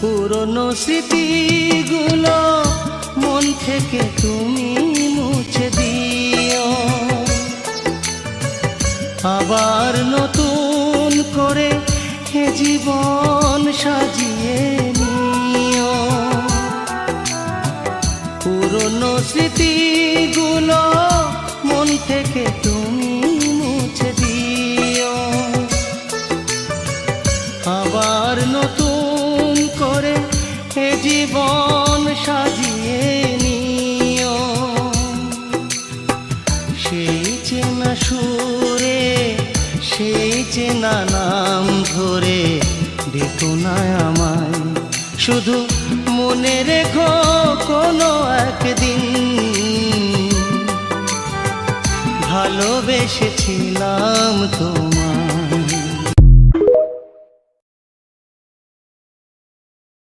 পুরনো স্মৃতিগুলো মন থেকে তুমি মুছে দিও, আবার নতুন করে এ জীবন সাজিয়ে নিও। পুরনো স্মৃতিগুলো মন থেকে তুমি মুছে দিও, আবার নতুন করে এ জীবন সাজিয়ে নিও। সেই চেনা সুরে সেই চেনা নাম ধরে ডেকো না আমায়, শুধু মনে রেখো কোনো একদিন ভালোবেসেছিলাম তোমায়।